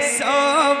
100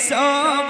100